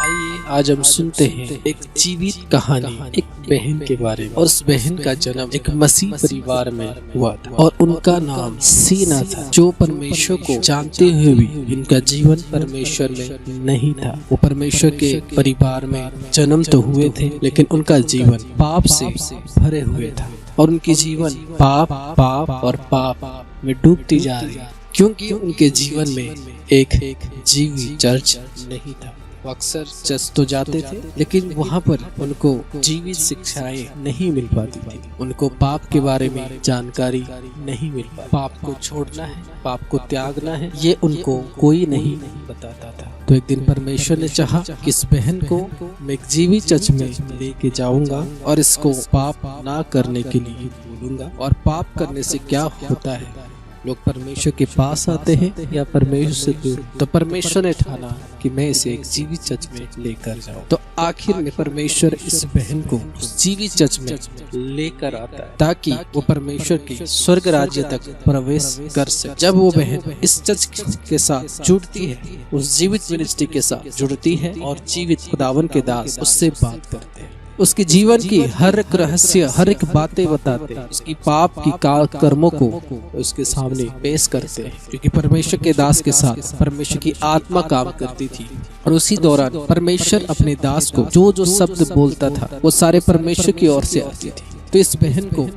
आइए आज हम सुनते हैं एक जीवित कहानी एक बहन के बारे में। और उस बहन का जन्म एक मसीह परिवार में हुआ था और उनका नाम सीना था, जो परमेश्वर को जानते हुए भी इनका जीवन परमेश्वर में नहीं था। वो परमेश्वर के परिवार में जन्म तो हुए थे, लेकिन उनका जीवन पाप से भरे हुए था और उनकी जीवन पाप पाप और पाप में डूबती जा रही, क्योंकि उनके जीवन में एक जीवित चर्च नहीं था। वो अक्सर चर्च तो जाते थे, लेकिन वहाँ पर उनको जीवित शिक्षाएं नहीं मिल पाती थी। उनको पाप के बारे में जानकारी नहीं मिल पाती। पाप को छोड़ना है, पाप को त्यागना है, ये उनको कोई नहीं बताता था। तो एक दिन परमेश्वर ने चाहा कि इस बहन को मैं एक जीवित चर्च में लेके जाऊंगा और इसको पाप ना करने के लिए बोलूंगा। और पाप करने से क्या होता है, लोग परमेश्वर के पास आते हैं या परमेश्वर से दूर। तो परमेश्वर ने ठाना कि मैं इसे एक जीवित चर्च में लेकर जाऊं। तो आखिर में परमेश्वर इस बहन को जीवित चर्च में लेकर आता है ताकि वो परमेश्वर के स्वर्ग राज्य तक प्रवेश कर सके। जब वो बहन इस चर्च के साथ जुड़ती है, उस जीवित मिनिस्ट्री के साथ जुड़ती है और जीवित खुदावन के दास उससे बात करते हैं, उसके जीवन की हर एक रहस्य, हर एक बातें बताते हैं, उसकी पाप की कर्मों को उसके सामने पेश करते हैं, क्योंकि परमेश्वर के दास के साथ परमेश्वर की आत्मा काम करती थी। और उसी दौरान परमेश्वर अपने दास को जो जो शब्द बोलता था वो सारे परमेश्वर की ओर से आती थी। तो इस बहन को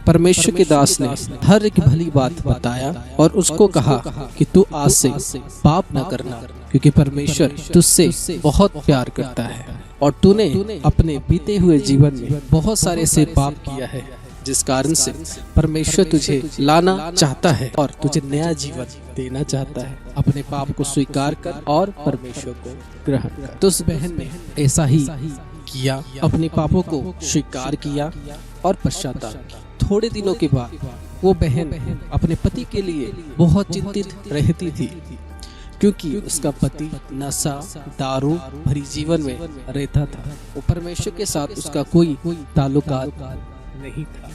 परमेश्वर के दास ने हर एक भली बात बताया और उसको कहा कि तू आज से पाप न करना, क्योंकि परमेश्वर तुझसे बहुत प्यार करता है और तूने अपने बीते हुए जीवन में बहुत सारे से पाप किया है, जिस कारण से परमेश्वर तुझे लाना चाहता है और तुझे नया जीवन देना चाहता है। अपने पाप को स्वीकार कर और परमेश्वर को ग्रहण कर। तो उस बहन ने ऐसा ही किया, अपने पापों को स्वीकार किया और पश्चाताप किया। थोड़े दिनों के बाद वो बहन अपने पति के लिए बहुत चिंतित रहती थी, क्योंकि उसका पति नशा दारू भरी जीवन में रहता था। वो परमेश्वर के साथ उसका कोई ताल्लुकात नहीं था।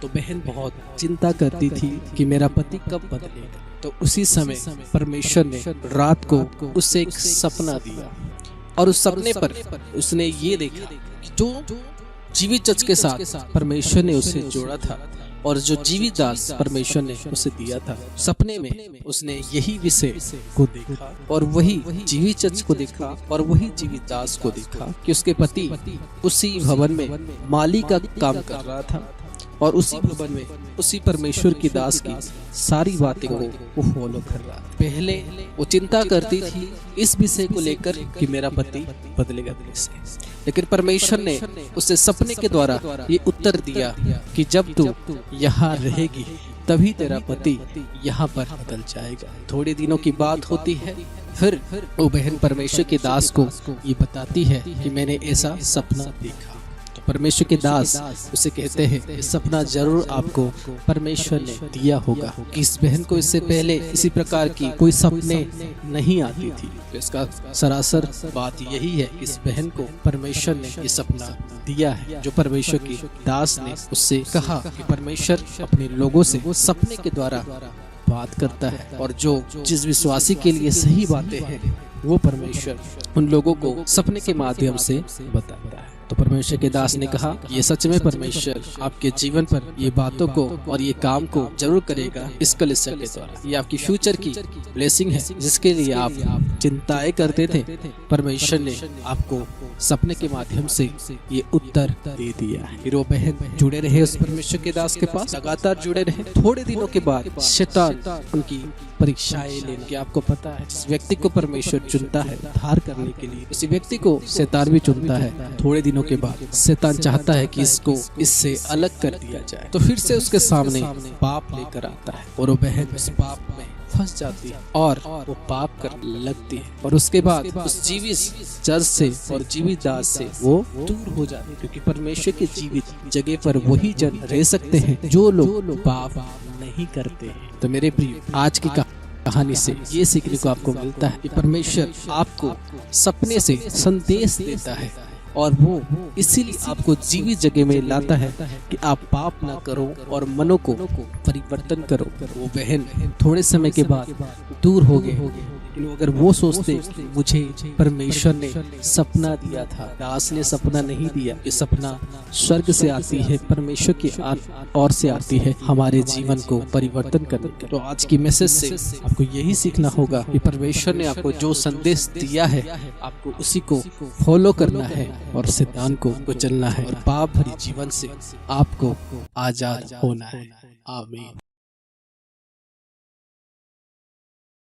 तो बहन बहुत चिंता करती थी कि मेरा पति कब बदलेगा। तो उसी समय परमेश्वर ने रात को उससे एक सपना दिया और उस सपने पर उसने ये देखा कि जो जीवित चर्च के साथ परमेश्वर ने उसे जोड़ा था और जो जीवित दास परमेश्वर ने उसे दिया था, सपने में उसने यही विषय को देखा और वही जीवित चर्च को देखा और वही जीवित दास को देखा कि उसके पति उसी भवन में माली का काम कर रहा था और उसी भवन में उसी परमेश्वर की दास की सारी बातें को वो फॉलो कर रहा था। पहले वो चिंता करती थी इस विषय को लेकर कि मेरा पति बदलेगा कैसे, लेकिन परमेश्वर ने उसे सपने के द्वारा ये उत्तर दिया कि जब तू यहाँ रहेगी तभी तेरा पति यहाँ पर बदल जाएगा। थोड़े दिनों की बात होती है, फिर वो बहन परमेश्वर के दास को ये बताती है कि मैंने ऐसा सपना देखा। तो परमेश्वर के दास उसे कहते हैं इस सपना जरूर आपको परमेश्वर ने दिया होगा, कि इस बहन को इससे पहले इसी प्रकार की कोई सपने नहीं आती थी। तो इसका सरासर बात यही है कि इस बहन को परमेश्वर ने ये सपना दिया है, जो परमेश्वर की दास ने उससे कहा कि परमेश्वर अपने लोगों से सपने के द्वारा बात करता है और जो जिस विश्वासी के लिए सही बातें हैं वो परमेश्वर उन लोगों को सपने के माध्यम से बताता है। तो परमेश्वर के दास ने कहा ये सच में परमेश्वर आपके जीवन पर ये बातों को और ये काम को जरूर करेगा इस कलीसिया के द्वारा। ये आपकी फ्यूचर की ब्लेसिंग है, जिसके लिए आप चिंताएं करते थे, परमेश्वर ने आपको सपने के माध्यम से ये उत्तर दे दिया है। फिर वो बहन जुड़े रहे उस परमेश्वर के दास के पास, लगातार जुड़े रहे। थोड़े दिनों के बाद शैतान उनकी परीक्षाएं लेने, आपको पता है जिस व्यक्ति को परमेश्वर चुनता है उद्धार करने के लिए, उसी व्यक्ति को शैतान भी चुनता है। थोड़े दिनों के बाद शैतान चाहता है कि इसको इससे अलग कर दिया जाए, तो फिर से उसके सामने पाप लेकर आता है और वो बहन उस पाप में फंस जाती है और वो पाप करने लगती है। और उसके बाद उस जीवित चर्च से और जीवित दास से वो दूर हो जाती है, क्योंकि परमेश्वर के जीवित जगह पर वही जन रह सकते हैं जो लोग पाप नहीं करते हैं। तो मेरे प्रिय, आज की कहानी से ये सीखने को आपको मिलता है कि परमेश्वर आपको सपने से संदेश देता है और वो इसीलिए आपको जीवित जगह में लाता है कि आप पाप ना करो और मनों को परिवर्तन करो। वो बहन थोड़े समय के बाद दूर हो गए लेकिन अगर वो सोचते कि मुझे परमेश्वर ने सपना दिया था, दास ने सपना नहीं दिया, ये सपना स्वर्ग से आती है, परमेश्वर की ओर से आती है हमारे जीवन को परिवर्तन करने के। तो आज की मैसेज से आपको यही सीखना होगा कि परमेश्वर ने आपको जो संदेश दिया है आपको उसी को फॉलो करना है और सिद्धांत को चलना है और पाप भरी जीवन से आपको आजाद होना है। आमीन।